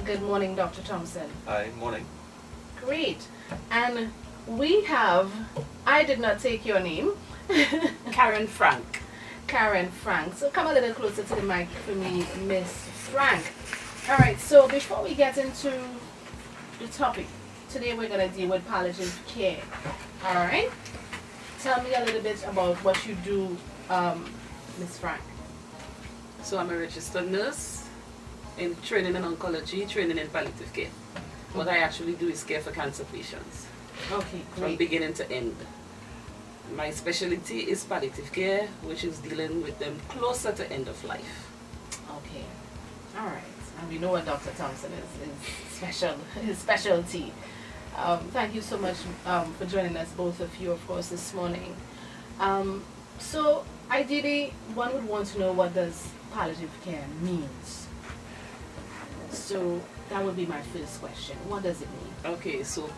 Good morning, Dr. Thompson. Hi, morning. Great. And we have, I did not take your name, Karen Frank. Karen Frank. So come a little closer to the mic for me, Miss Frank. All right, so before we get into the topic, today we're going to deal with palliative care. All right? Tell me a little bit about what you do, Miss Frank. So I'm a registered nurse in training in oncology, training in palliative care. What I actually do is care for cancer patients Okay, from great. beginning to end. My specialty is palliative care, which is dealing with them closer to end of life. Okay. All right. And we know what Dr. Thompson is special, his specialty. Thank you so much for joining us, both of you, of course, this morning. So ideally, one would want to know what does palliative care means. So that would be my first question. What does it mean? Okay, so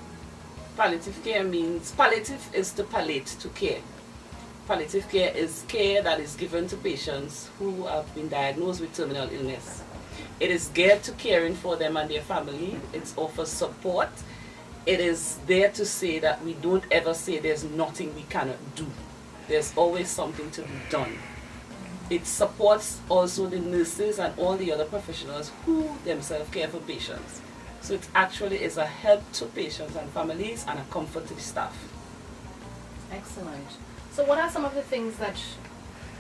palliative care means, palliative is to palliate, to care. Palliative care is care that is given to patients who have been diagnosed with terminal illness. It is geared to caring for them and their family. It offers support. It is there to say that we don't ever say there's nothing we cannot do. There's always something to be done. It supports also the nurses and all the other professionals who themselves care for patients. So it actually is a help to patients and families and a comfort to the staff. Excellent. So what are some of the things that,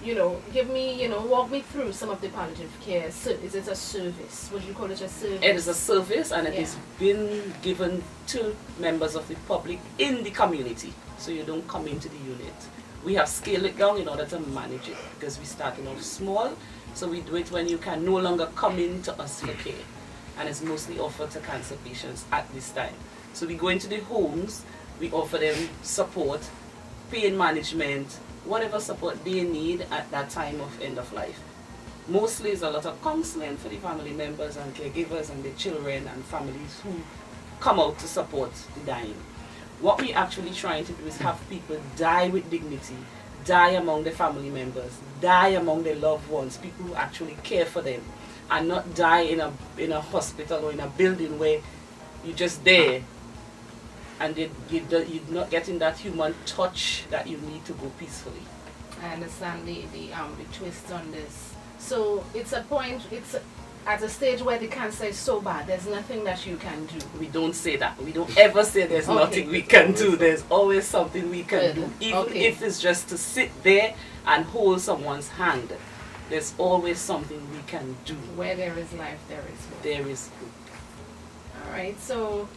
give me, walk me through some of the palliative care. So is it a service? Would you call it a service? It is a service and it Yeah. is been given to members of the public in the community. So you don't come into the unit. We have scaled it down in order to manage it because we started off small. So we do it when you can no longer come into us for care. And it's mostly offered to cancer patients at this time. So we go into the homes, we offer them support, pain management, whatever support they need at that time of end of life. Mostly it's a lot of counseling for the family members and caregivers and the children and families who come out to support the dying. What we actually trying to do is have people die with dignity, die among their family members, die among their loved ones, people who actually care for them, and not die in a hospital or in a building where you're just there and you're not getting that human touch that you need to go peacefully. I understand the twist on this. So it's at a stage where the cancer is so bad, there's nothing that you can do. We don't say that. We don't ever say there's Okay. nothing we can do. There's always something we can Good. do. Even Okay. if it's just to sit there and hold someone's hand. There's always something we can do. Where there is life, there is hope. There is hope. All right. So,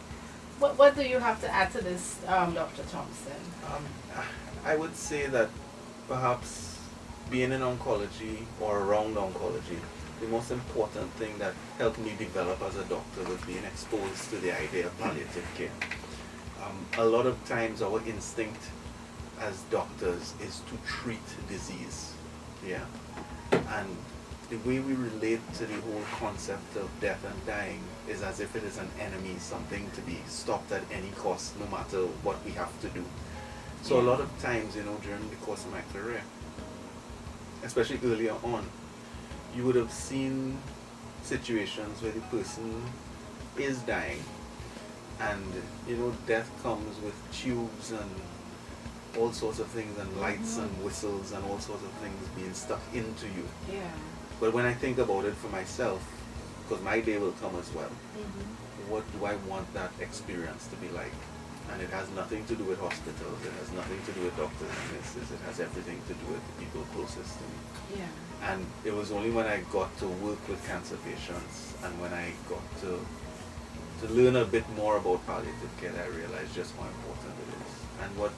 what do you have to add to this, Dr. Thompson? I would say that perhaps being in oncology or around oncology, the most important thing that helped me develop as a doctor was being exposed to the idea of palliative care. A lot of times our instinct as doctors is to treat disease, yeah? And the way we relate to the whole concept of death and dying is as if it is an enemy, something to be stopped at any cost, no matter what we have to do. So a lot of times, during the course of my career, especially earlier on, you would have seen situations where the person is dying and, death comes with tubes and all sorts of things and lights and whistles and all sorts of things being stuck into you. Yeah. But when I think about it for myself, because my day will come as well, what do I want that experience to be like? And it has nothing to do with hospitals, it has nothing to do with doctors and nurses, it has everything to do with the people closest to me. Yeah. And it was only when I got to work with cancer patients and when I got to learn a bit more about palliative care that I realized just how important it is. And what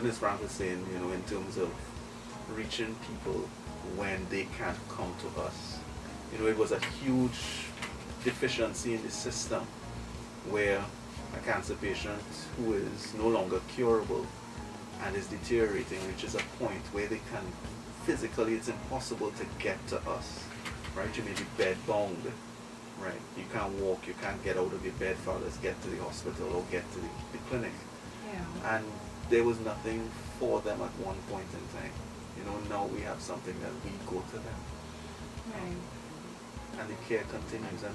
Ms. Frank was saying, in terms of reaching people when they can't come to us. It was a huge deficiency in the system where a cancer patient who is no longer curable and is deteriorating reaches a point where they can physically, it's impossible to get to us, right? You may be bed bound, right? You can't walk, you can't get out of your bed, for let's get to the hospital or get to the clinic. Yeah. And there was nothing for them at one point in time. You know, now we have something that we go to them. Right. And the care continues. And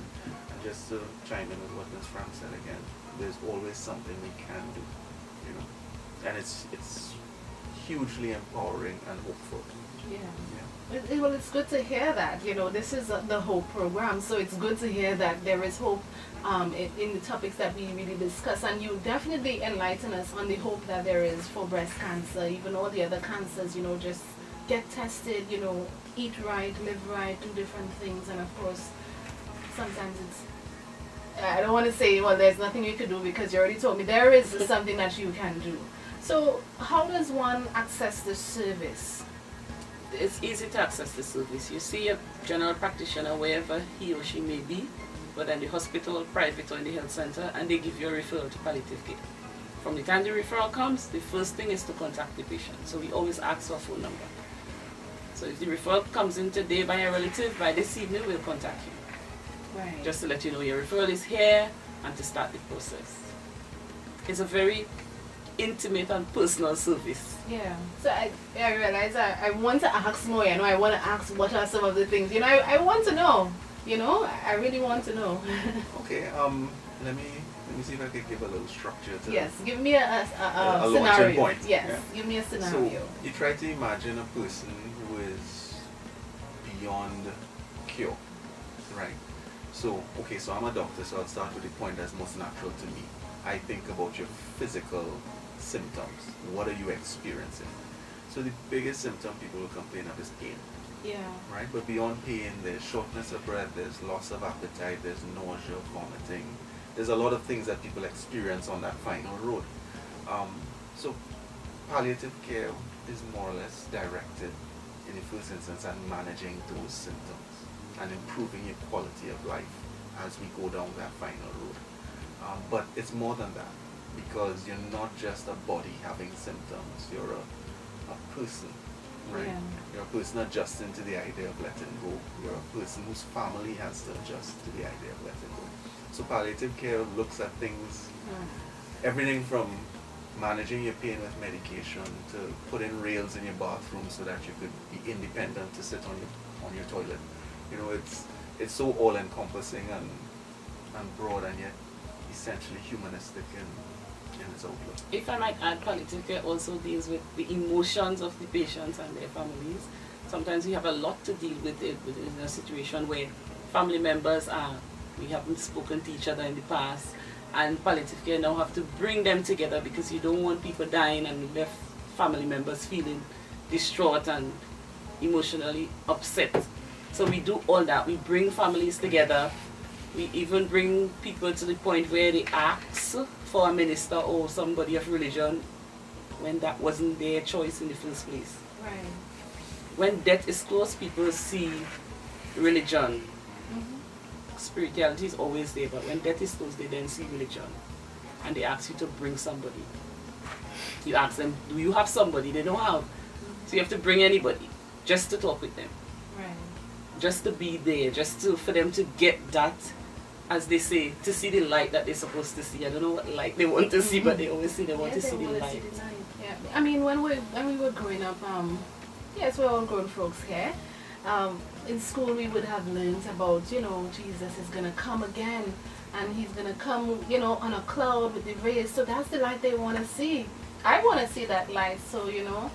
just to chime in with what Ms. Frank said again, there's always something we can do, you know. And it's hugely empowering and hopeful. Yeah. Yeah. Well, it's good to hear that. You know, this is the Hope program, so it's good to hear that there is hope in the topics that we really discuss. And you definitely enlighten us on the hope that there is for breast cancer, even all the other cancers. You know, just get tested. You know, eat right, live right, do different things, and of course, sometimes it's. I don't want to say, well, there's nothing you can do, because you already told me there is something that you can do. So, how does one access this service? It's easy to access the service. You see a general practitioner wherever he or she may be, whether in the hospital, private, or in the health center, and they give you a referral to palliative care. From the time the referral comes, the first thing is to contact the patient. So we always ask for a phone number. So if the referral comes in today by a relative, by this evening we'll contact you. Right. Just to let you know your referral is here and to start the process. It's a very intimate and personal service. Yeah. So I realize I want to ask more, you know, I want to ask what are some of the things, you know, I want to know, you know, I really want to know. Okay, let me see if I can give a little structure to Yes, give me a launching scenario. point. Yes, Yeah. give me a scenario. So you try to imagine a person who is beyond cure, right? So, okay, so I'm a doctor, so I'll start with the point that's most natural to me. I think about your physical symptoms. What are you experiencing? So the biggest symptom people will complain of is pain, Yeah. right? But beyond pain, there's shortness of breath, there's loss of appetite, there's nausea, vomiting. There's a lot of things that people experience on that final road. So palliative care is more or less directed in the first instance at managing those symptoms and improving your quality of life as we go down that final road. But it's more than that, because you're not just a body having symptoms, you're a person, right? Yeah. You're a person adjusting to the idea of letting go. You're a person whose family has to adjust to the idea of letting go. So palliative care looks at things, everything from managing your pain with medication to putting rails in your bathroom so that you could be independent to sit on your toilet. You know, it's so all-encompassing and broad, and yet essentially humanistic in its outlook. If I might add, palliative care also deals with the emotions of the patients and their families. Sometimes we have a lot to deal with it in a situation where family members we haven't spoken to each other in the past, and palliative care now have to bring them together, because you don't want people dying and left family members feeling distraught and emotionally upset. So we do all that. We bring families together. We even bring people to the point where they ask for a minister or somebody of religion when that wasn't their choice in the first place. Right. When death is close, people see religion. Mm-hmm. Spirituality is always there, but when death is close, they then see religion. And they ask you to bring somebody. You ask them, do you have somebody? They don't have. So you have to bring anybody just to talk with them. Right. Just to be there, for them to get that, as they say, to see the light that they're supposed to see. I don't know what light they want to see, but they always say they want to see the light. Yeah. I mean, when we were growing up, yes, we're all grown folks here. In school, we would have learned about, you know, Jesus is gonna come again, and he's gonna come, you know, on a cloud with the rays. So that's the light they want to see. I want to see that light. So, you know,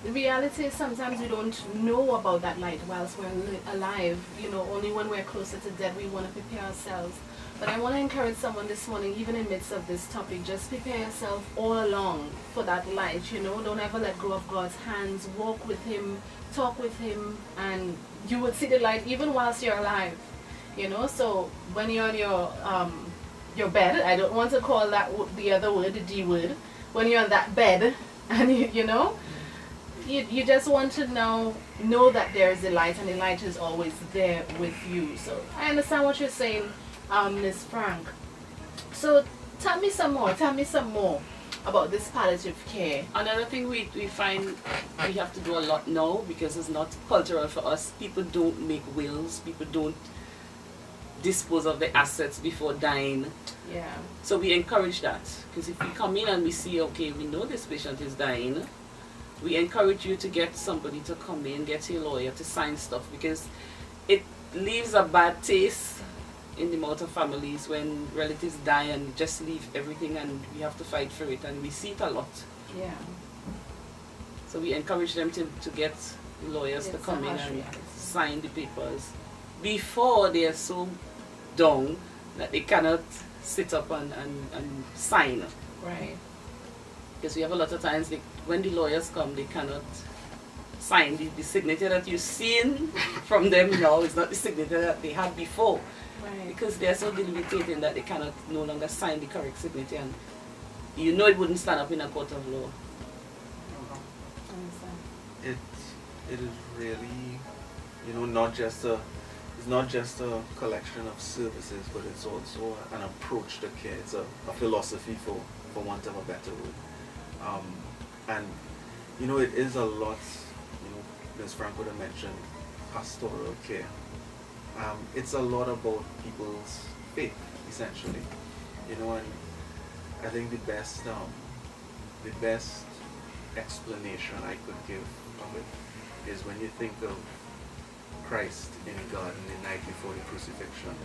the reality is sometimes we don't know about that light whilst we're alive. You know, only when we're closer to death we want to prepare ourselves. But I want to encourage someone this morning, even in midst of this topic, just prepare yourself all along for that light. You know, don't ever let go of God's hands. Walk with Him, talk with Him, and you will see the light even whilst you're alive. You know, so when you're on your bed, I don't want to call that the other word, the D word. When you're on that bed, and you know. You just want to know that there is a light, and the light is always there with you. So I understand what you're saying, Ms. Frank. So tell me some more about this palliative care. Another thing we find we have to do a lot now, because it's not cultural for us. People don't make wills. People don't dispose of the assets before dying. Yeah. So we encourage that, because if we come in and we see, okay, we know this patient is dying, we encourage you to get somebody to come in, get a lawyer to sign stuff, because it leaves a bad taste in the mouth of families when relatives die and just leave everything and we have to fight for it, and we see it a lot. Yeah. So we encourage them to get lawyers to It's come a in harsh and reality. sign the papers before they are so down that they cannot sit up and sign. Right. Because we have a lot of times when the lawyers come, they cannot sign. The signature that you've seen from them now is not the signature that they had before. Right. Because they are so debilitating that they cannot no longer sign the correct signature, and you know it wouldn't stand up in a court of law. Understand. It is really, it's not just a collection of services, but it's also an approach to care. It's a philosophy, for want of a better word. And it is a lot. Ms. Frank would have mentioned pastoral care. It's a lot about people's faith, essentially. And I think the best explanation I could give of it is when you think of Christ in the garden the night before the crucifixion,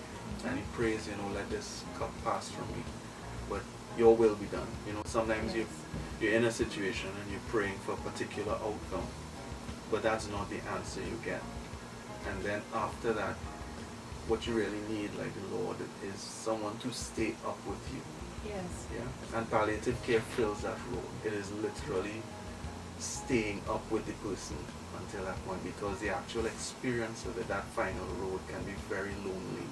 and he prays, let this cup pass from me, but your will be done. Sometimes you're in a situation and you're praying for a particular outcome, but that's not the answer you get. And then after that, what you really need, like the Lord, is someone to stay up with you. Yes. Yeah. And palliative care fills that role. It is literally staying up with the person until that point, because the actual experience of it, that final road, can be very lonely.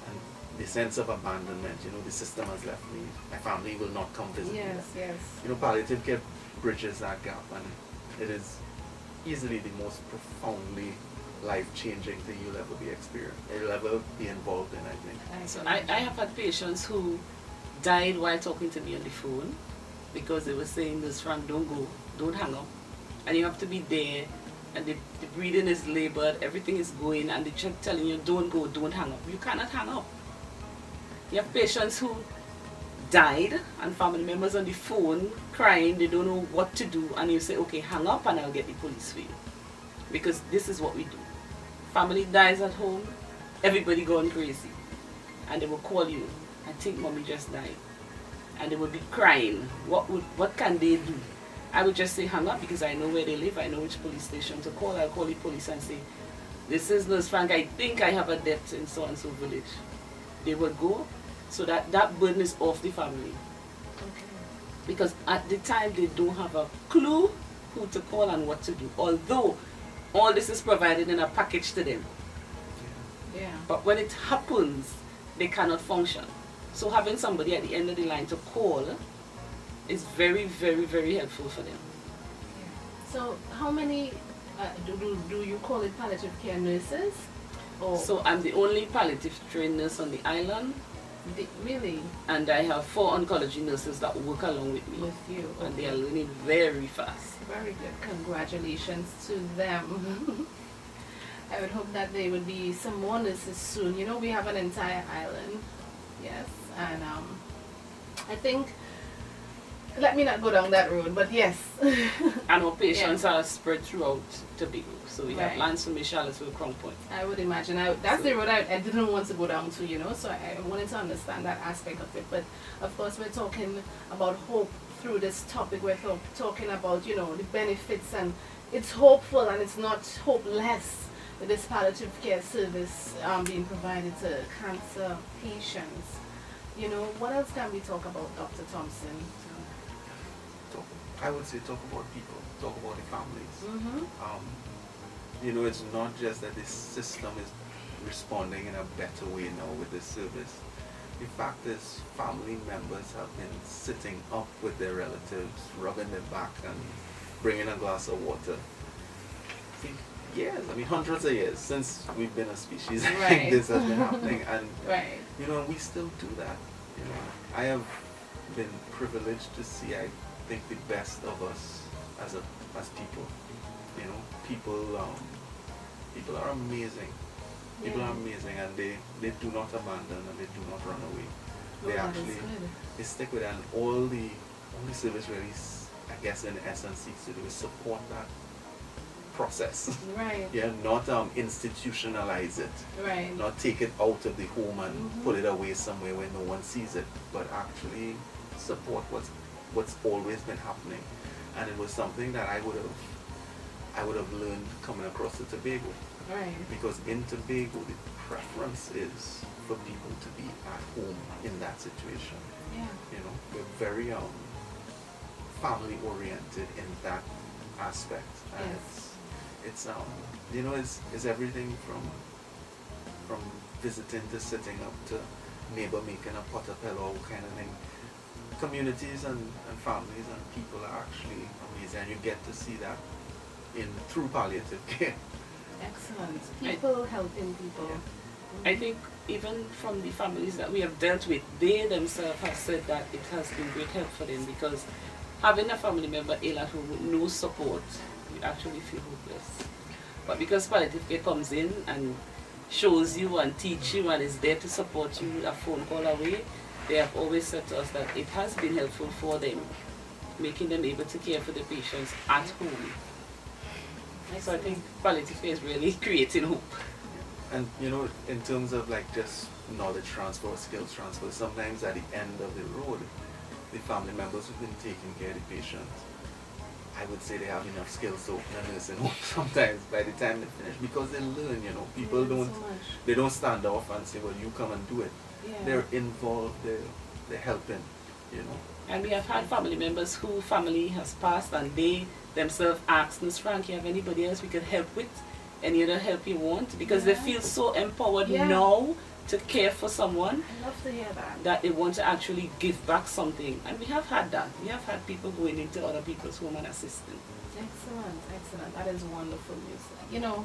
And the sense of abandonment, the system has left me, my family will not come visit me. Yes. Palliative care bridges that gap, and it is easily the most profoundly life-changing thing you'll ever be involved in, I think. So I have had patients who died while talking to me on the phone because they were saying, Ms. Frank, don't go, don't hang up. And you have to be there, and the breathing is labored, everything is going, and they're just telling you, don't go, don't hang up. You cannot hang up. You have patients who died and family members on the phone crying, they don't know what to do, and you say, okay, hang up and I'll get the police for you. Because this is what we do. Family dies at home, everybody going crazy. And they will call you, I think mommy just died. And they will be crying. What can they do? I would just say hang up, because I know where they live, I know which police station to call. I'll call the police and say, this is Nurse Frank, I think I have a death in so and so village. They will go, so that burden is off the family. Okay. Because at the time they don't have a clue who to call and what to do. Although all this is provided in a package to them. Yeah. But when it happens, they cannot function. So having somebody at the end of the line to call is very, very, very helpful for them. So how many do you call it palliative care nurses? Or So I'm the only palliative trained nurse on the island, really and I have 4 oncology nurses that work along with me. with you? And they are learning very fast. Very good. Congratulations to them. I would hope that there would be some more nurses soon. We have an entire island. Yes. And I think, let me not go down that road, but yes. And our patients are spread throughout Tobago. So we have Right. Lansing, Charlottesville, Crown Point. I would imagine. That's the road I didn't want to go down to, so I wanted to understand that aspect of it. But of course, we're talking about hope through this topic. We're talking about, the benefits, and it's hopeful and it's not hopeless with this palliative care service being provided to cancer patients. What else can we talk about, Dr. Thompson? I would say talk about people, talk about the families. Mm-hmm. It's not just that the system is responding in a better way now with this service. The fact is, family members have been sitting up with their relatives, rubbing their back and bringing a glass of water. For years, hundreds of years since we've been a species. I Right. think this has been happening, and Right. and we still do that. I have been privileged to see, I think, the best of us as people. People are amazing. People Yeah. are amazing, and they do not abandon and they do not run away. Oh, They that is actually good. they stick with it, and all the service really, I guess in essence, seeks to do is support that process. Right. Yeah, not institutionalize it, Right. not take it out of the home and Mhm. put it away somewhere where no one sees it, but actually support what's always been happening. And it was something that I would have learned coming across to Tobago, Right. because in Tobago the preference is for people to be at home in that situation. Yeah. You know, we're very family oriented in that aspect, and Yes. it's you know, it's everything from visiting to sitting up to neighbor making a potapello kind of thing. Communities and families and people are actually amazing, and you get to see that through palliative care. Excellent. People helping people. Yeah. I think even from the families that we have dealt with, they themselves have said that it has been great help for them, because having a family member ill at home with no support, you actually feel hopeless. But because palliative care comes in and shows you and teach you and is there to support you a phone call away, they have always said to us that it has been helpful for them, making them able to care for the patients at home. So I think palliative care is really creating hope. And you know, in terms of like just knowledge transfer, skills transfer, sometimes at the end of the road, the family members who've been taking care of the patients, I would say they have enough skills to open a nursing home sometimes by the time they finish, because they learn, you know. People Yeah, don't so much. they don't stand off and say, well, you come and do it. Yeah. They're involved, they're helping, you know. And we have had family members who family has passed and they themselves asked Ms. Frank, you have anybody else we could help with? Any other help you want? Because they Yeah. feel so empowered Yeah. now to care for someone I love to hear that. that they want to actually give back something. And we have had that. We have had people going into other people's home and assisting. Excellent, excellent. That is wonderful news. You know,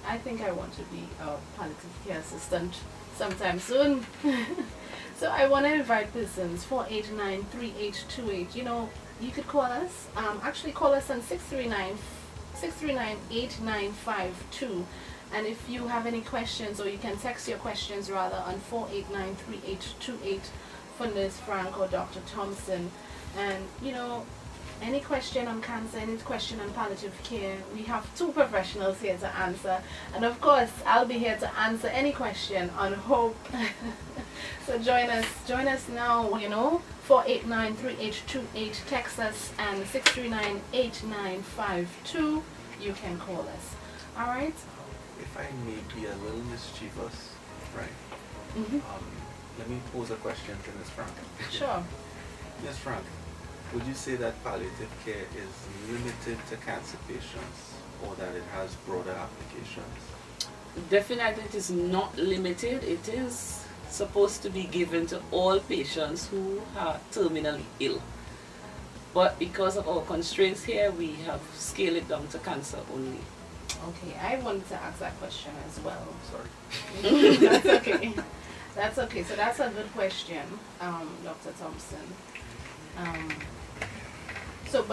I think I want to be a palliative care assistant sometime soon. So I want to invite persons 489-3828. You know, you could call us. Actually, call us on 639-8952. And if you have any questions, or you can text your questions rather on 489-3828 for Nurse Frank or Dr. Thompson. And you know, any question on cancer, any question on palliative care, we have two professionals here to answer. And of course, I'll be here to answer any question on hope. So join us now, you know, 489-3828, text us, and 639-8952, you can call us. All right? If I may be a little mischievous, right? Mm-hmm. Let me pose a question to Ms. Frank. Sure. Ms. Frank, would you say that palliative care is limited to cancer patients, or that it has broader applications? Definitely it is not limited. It is supposed to be given to all patients who are terminally ill. But because of our constraints here, we have scaled it down to cancer only. Okay, I wanted to ask that question as well. Sorry. That's okay. That's okay. So that's a good question, Dr. Thompson. So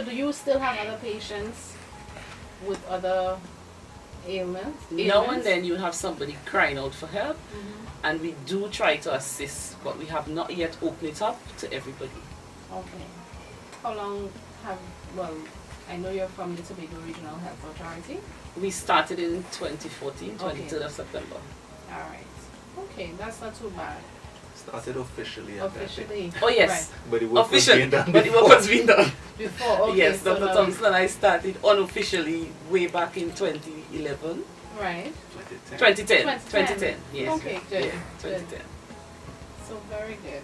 do you still have other patients with other ailments? Now and then you have somebody crying out for help, Mhm. and we do try to assist, but we have not yet opened it up to everybody. Okay. How long I know you're from the Tobago Regional Health Authority. We started in 2014, Okay. 23rd of September. All right. Okay, that's not too bad. Started officially at that day. Officially. Oh yes, Right. But the work was officially, being done but the work before. was being done. Before, okay. Yes, so Dr. now- Thompson and I started unofficially way back in 2011. Right. 2010. 2010. 2010. Yes. Okay, good. Yeah, 2010. So very good.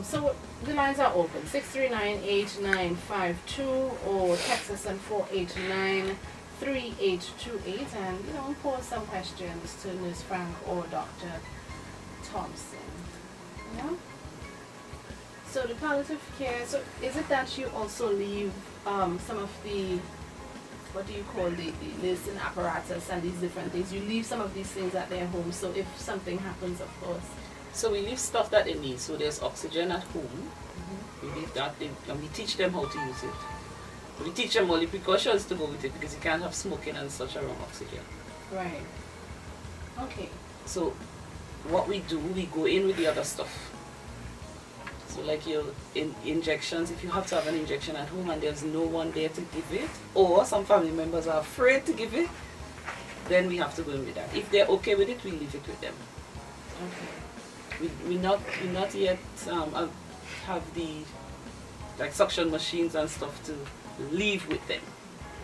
So the lines are open, 639-8952, or text us on 489-3828, and you know, pose some questions to Ms. Frank or Dr. Thompson. Yeah. So the palliative care. So is it that you also leave some of the, what do you call the nursing apparatus and these different things? You leave some of these things at their home. So if something happens, of course. So we leave stuff that they need. So there's oxygen at home. We leave that, and we teach them how to use it. We teach them all the precautions to go with it, because you can't have smoking and such around oxygen. Right. Okay. So what we do, we go in with the other stuff. So like your injections, if you have to have an injection at home and there's no one there to give it, or some family members are afraid to give it, then we have to go in with that. If they're okay with it, we leave it with them. Okay. We not yet have the like suction machines and stuff to leave with them.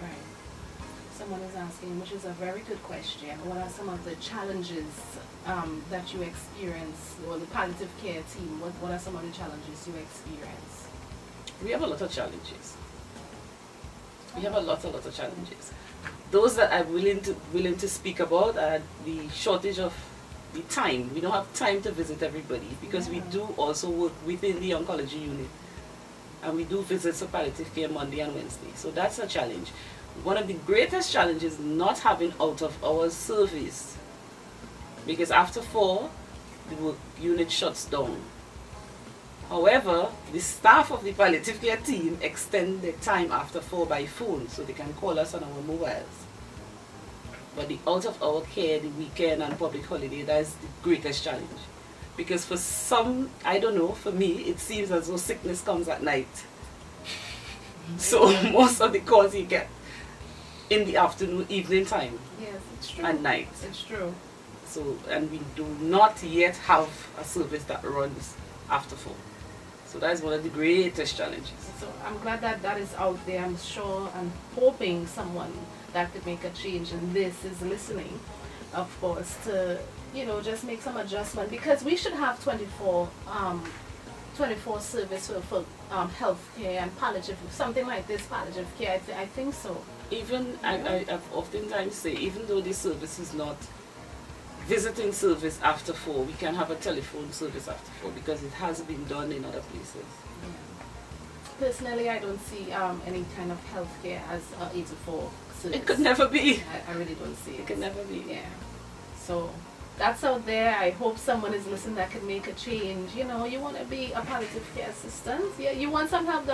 Right. Someone is asking, which is a very good question, what are some of the challenges that you experience, or the palliative care team, what are some of the challenges you experience? We have a lot of challenges. We have a lot of challenges. Those that I'm willing to speak about are the shortage of the time. We don't have time to visit everybody because we do also work within the oncology unit. And we do visits for palliative care Monday and Wednesday. So that's a challenge. One of the greatest challenges is not having out of hours service. Because after 4, the work unit shuts down. However, the staff of the palliative care team extend their time after 4 by phone, so they can call us on our mobiles. But the out of hour care, the weekend and public holiday, that is the greatest challenge. Because for some, I don't know, for me, it seems as though sickness comes at night. So most of the calls you get in the afternoon, evening time. Yes, it's true. And night. It's true. So, and we do not yet have a service that runs after 4. So that is one of the greatest challenges. So I'm glad that that is out there. I'm sure and hoping someone that could make a change in this is listening, of course, to, you know, just make some adjustment, because we should have 24 service for healthcare and palliative, something like this, palliative care. I think so. Even, I've oftentimes say, even though this service is not visiting service after 4, we can have a telephone service after 4 because it has been done in other places. Personally, I don't see any kind of healthcare as 8 to 4 service. It could never be. I really don't see it. It could never be. Yeah. So that's out there. I hope someone is listening that can make a change. You know, you want to be a palliative care assistant. Yeah, you want some help,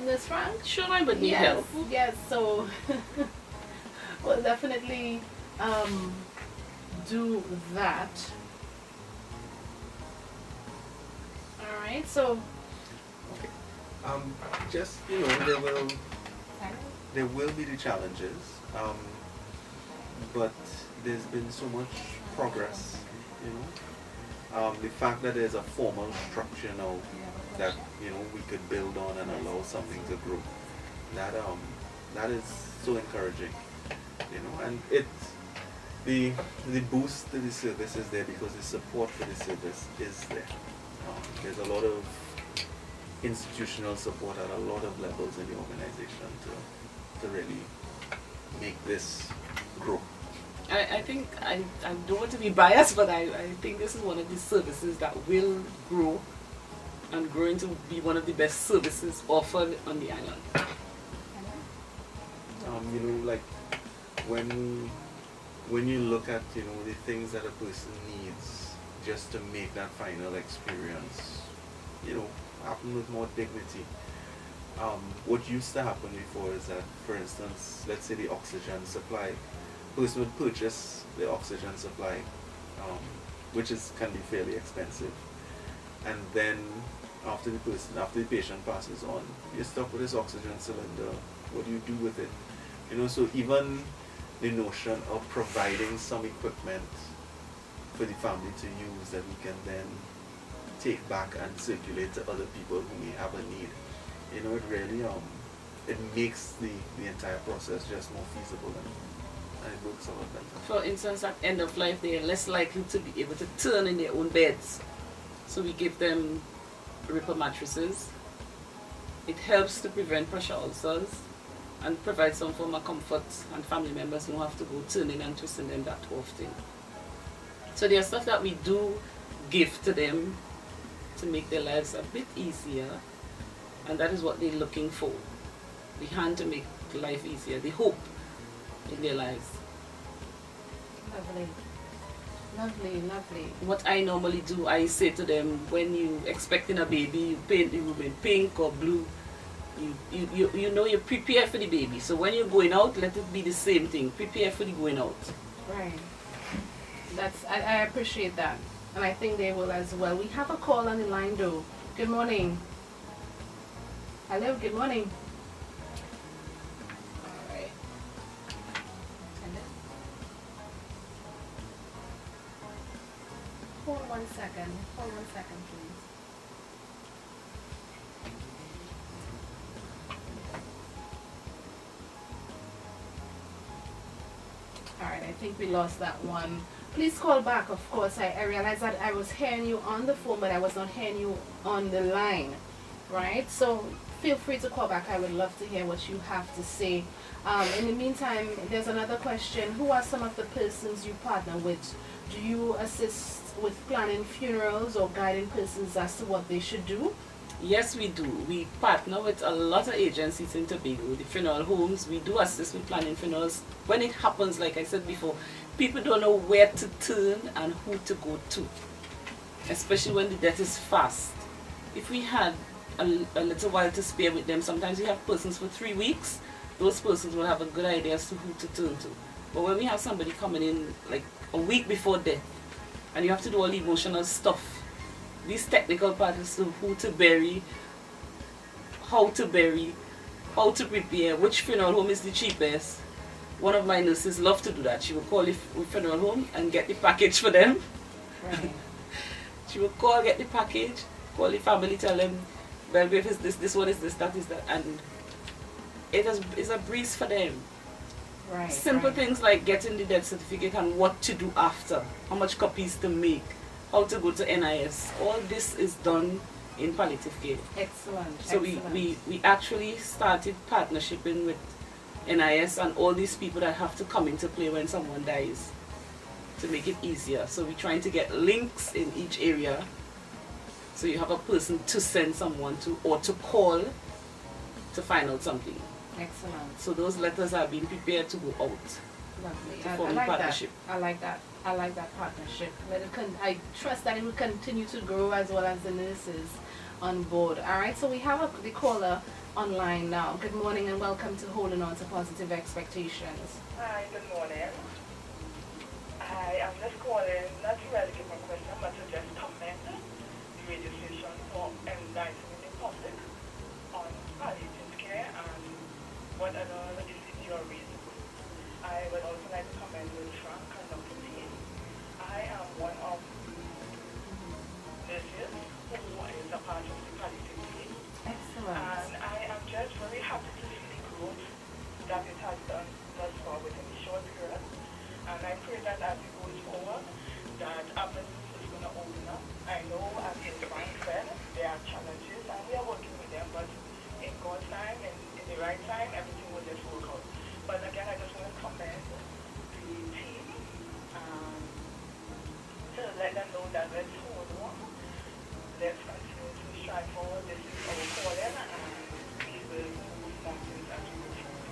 Ms. Frank? Sure, I would need Yes, help. yes. So we'll definitely do that. All right. So Just, you know, there will be the challenges, but there's been so much progress, you know. The fact that there's a formal structure now that, you know, we could build on and allow something to grow, that is so encouraging, you know. And the boost to the service is there because the support for the service is there. There's a lot of institutional support at a lot of levels in the organization to really make this grow. I think, I don't want to be biased, but I think this is one of the services that will grow and growing to be one of the best services offered on the island. You know, like when you look at, you know, the things that a person needs just to make that final experience, you know, happen with more dignity. What used to happen before is that, for instance, let's say the oxygen supply, person would purchase the oxygen supply, which can be fairly expensive, and then after the patient passes on, you're stuck with this oxygen cylinder. What do you do with it? You know, so even the notion of providing some equipment for the family to use that we can then take back and circulate to other people who may have a need. You know, it really it makes the entire process just more feasible and it works a lot better. For instance, at end of life, they are less likely to be able to turn in their own beds. So we give them ripper mattresses. It helps to prevent pressure ulcers and provide some form of comfort, and family members don't have to go turning and twisting them that often. So there's stuff that we do give to them to make their lives a bit easier, and that is what they're looking for. The hand to make life easier, the hope in their lives. lovely, lovely, lovely. What I normally do, I say to them, when you expecting a baby, you paint the room in pink or blue. You know, you prepare for the baby. So when you're going out, let it be the same thing. Prepare for the going out. Right. I appreciate that, and I think they will as well. We have a call on the line though. Good morning. Hello. Good morning. All right. Hello. Hold 1 second. Hold 1 second, please. Alright, I think we lost that one. Please call back, of course. I realized that I was hearing you on the phone, but I was not hearing you on the line. Right? So feel free to call back. I would love to hear what you have to say. In the meantime, there's another question. Who are some of the persons you partner with? Do you assist with planning funerals or guiding persons as to what they should do? Yes, we do. We partner with a lot of agencies in Tobago, the funeral homes. We do assist with planning funerals. When it happens, like I said before, people don't know where to turn and who to go to, especially when the death is fast. If we had a little while to spare with them, sometimes we have persons for 3 weeks, those persons will have a good idea as to who to turn to. But when we have somebody coming in like a week before death, and you have to do all the emotional stuff, these technical parts as to who to bury, how to prepare, which funeral home is the cheapest. One of my nurses love to do that. She will call the funeral home and get the package for them. Right. She will call, get the package, call the family, tell them, well, if it's this one is this, that is that, and it's a breeze for them. Right. Simple right. things like getting the death certificate and what to do after, how much copies to make, how to go to NIS. All this is done in palliative care. Excellent. So excellent. we actually started partnershiping with NIS and all these people that have to come into play when someone dies to make it easier. So we're trying to get links in each area so you have a person to send someone to or to call to find out something. Excellent. So those letters are being prepared to go out. Lovely. To I form a like partnership. that. I like that. I like that partnership. I trust that it will continue to grow as well as the nurses on board. All right. So we have the caller online now. Good morning and welcome to Holding On to Positive Expectations. Hi, good morning. I am just calling, not to really give a question, but to just comment the radio station for enlightening the public on palliative care and what other is your reason. I would also like to comment with Frank and Dr. T. I am one of nurses who is a part of the palliative team. Excellent. And I am just very happy to see the growth that it has done thus far within a short period. And I pray that as it goes forward, that avenues is going to open up. I know, as Frank said, there are challenges and we are working with them, but in God's time and in the right time, everything will just work out. But again, I just want to commend the team to let them know that let's hold on. Let's continue to strive forward. This is our calling and we will move mountains as we go forward.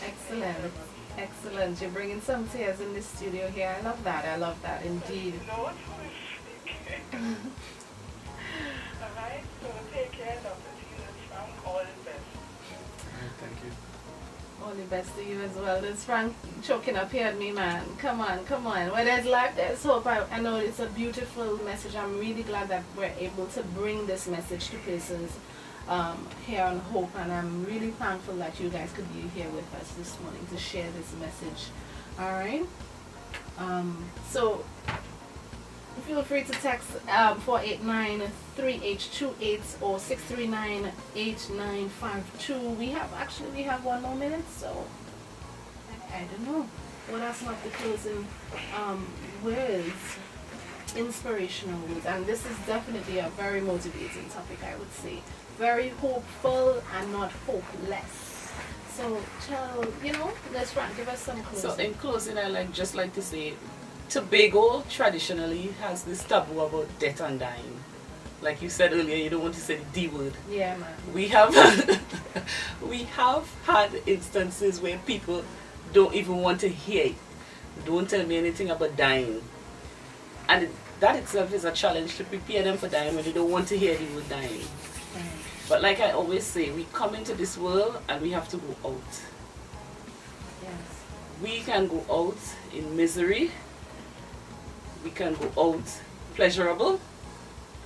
Excellent. Excellent. You're bringing some tears in the studio here. I love that. I love that indeed. No, it's speaking. Alright, so take care, Dr. Tina. Frank, all the best. Thank you. All the best to you as well. There's Frank choking up here at me, man. Come on, come on. Where there's life, there's hope. I know it's a beautiful message. I'm really glad that we're able to bring this message to persons here on Hope, and I'm really thankful that you guys could be here with us this morning to share this message. All right. So feel free to text 489-3828 or 639-8952. We have 1 more minute, so I don't know. What are some of the closing words? Inspirational words, and this is definitely a very motivating topic, I would say. Very hopeful and not hopeless. So, let's give us some closing. So in closing, I just like to say, Tobago traditionally has this taboo about death and dying. Like you said earlier, you don't want to say the D word. Yeah, man. We have had instances where people don't even want to hear it. Don't tell me anything about dying. And that itself is a challenge to prepare them for dying when they don't want to hear the word dying. Right. But like I always say, we come into this world and we have to go out. Yes. We can go out in misery we can go out pleasurable,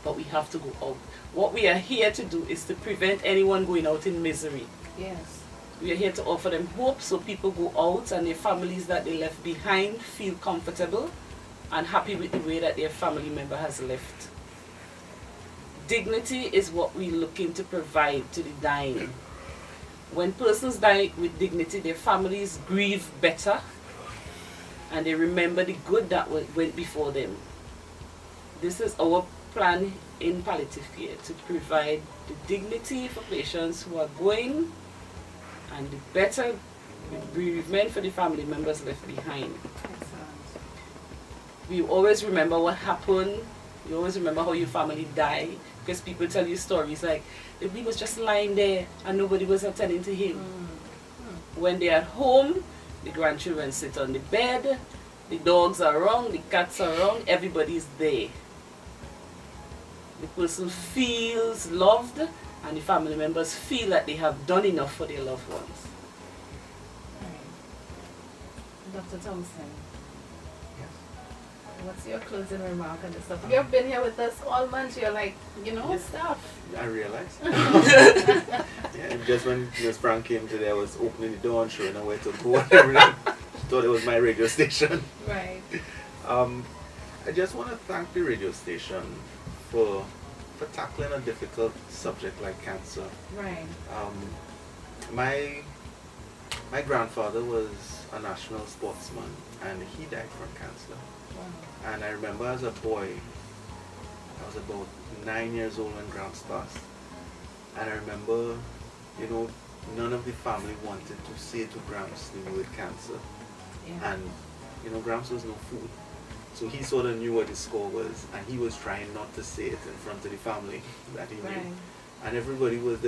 but we have to go out. What we are here to do is to prevent anyone going out in misery. Yes. We are here to offer them hope, so people go out and their families that they left behind feel comfortable and happy with the way that their family member has left. Dignity is what we're looking to provide to the dying. When persons die with dignity, their families grieve better and they remember the good that went before them. This is our plan in palliative care, to provide the dignity for patients who are going and the better bereavement for the family members left behind. Excellent. We always remember what happened. You always remember how your family died, because people tell you stories like he was just lying there and nobody was attending to him. When they're at home, the grandchildren sit on the bed, the dogs are around, the cats are around, everybody's there. The person feels loved and the family members feel that they have done enough for their loved ones. Dr. Thompson, Yes. what's your closing remark on this stuff? You've been here with us all month, you're like, stuff. I realized. Yeah, just when Ms. Frank came today, I was opening the door and showing her where to go and everything. She thought it was my radio station. Right. I just want to thank the radio station for tackling a difficult subject like cancer. Right. My grandfather was a national sportsman and he died from cancer. Wow. And I remember as a boy, I was about 9 years old when Gramps passed. And I remember, none of the family wanted to say to Gramps the word cancer. Yeah. And, Gramps was no fool. So he sort of knew what his score was, and he was trying not to say it in front of the family that he knew. Right. And there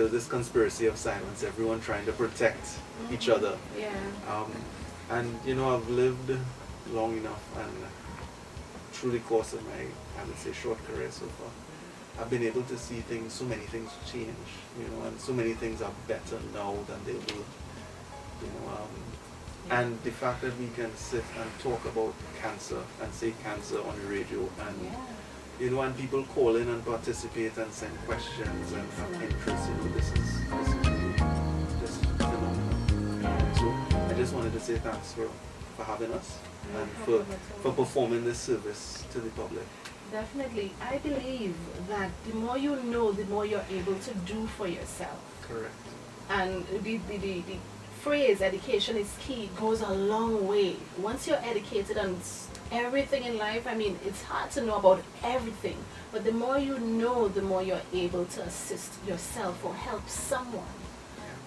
was this conspiracy of silence, everyone trying to protect each other. Yeah. And I've lived long enough, and through the course of my, I would say, short career so far, I've been able to see so many things change, and so many things are better now than they were. And the fact that we can sit and talk about cancer and say cancer on the radio, and and people call in and participate and send questions and have interest, this is phenomenal. So I just wanted to say thanks for having us and for performing this service to the public. Definitely. I believe that the more you know, the more you're able to do for yourself. Correct. And the phrase education is key goes a long way. Once you're educated on everything in life, it's hard to know about everything, but the more you know, the more you're able to assist yourself or help someone.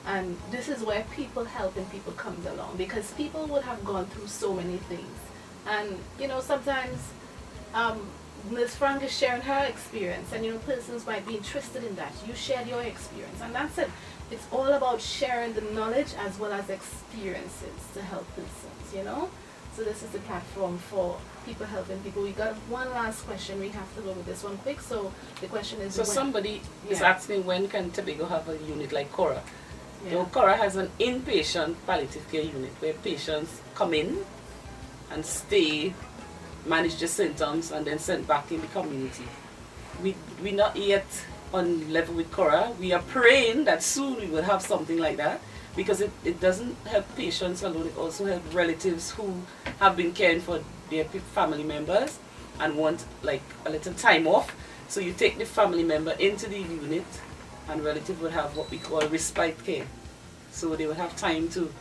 And this is where people helping people comes along, because people would have gone through so many things. And sometimes Ms. Frank is sharing her experience, and persons might be interested in that. You shared your experience, and that's it. It's all about sharing the knowledge as well as experiences to help persons, So this is the platform for people helping people. We got one last question. We have to go with this one quick. So the question is, so somebody is asking, when can Tobago have a unit like Cora? Yeah. Cora has an inpatient palliative care unit where patients come in and stay, manage the symptoms, and then sent back in the community. We're not yet on level with Cora. We are praying that soon we will have something like that, because it doesn't help patients alone, it also helps relatives who have been caring for their family members and want like a little time off. So you take the family member into the unit, and relative would have what we call respite care. So they would have time to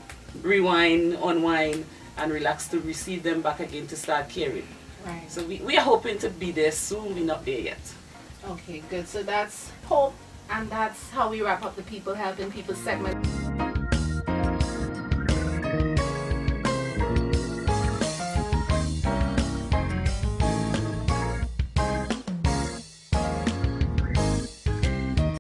rewind, unwind, and relax to receive them back again to start caring. Right. So we are hoping to be there soon. We're not there yet. Okay, good. So that's hope, and that's how we wrap up the People Helping People segment.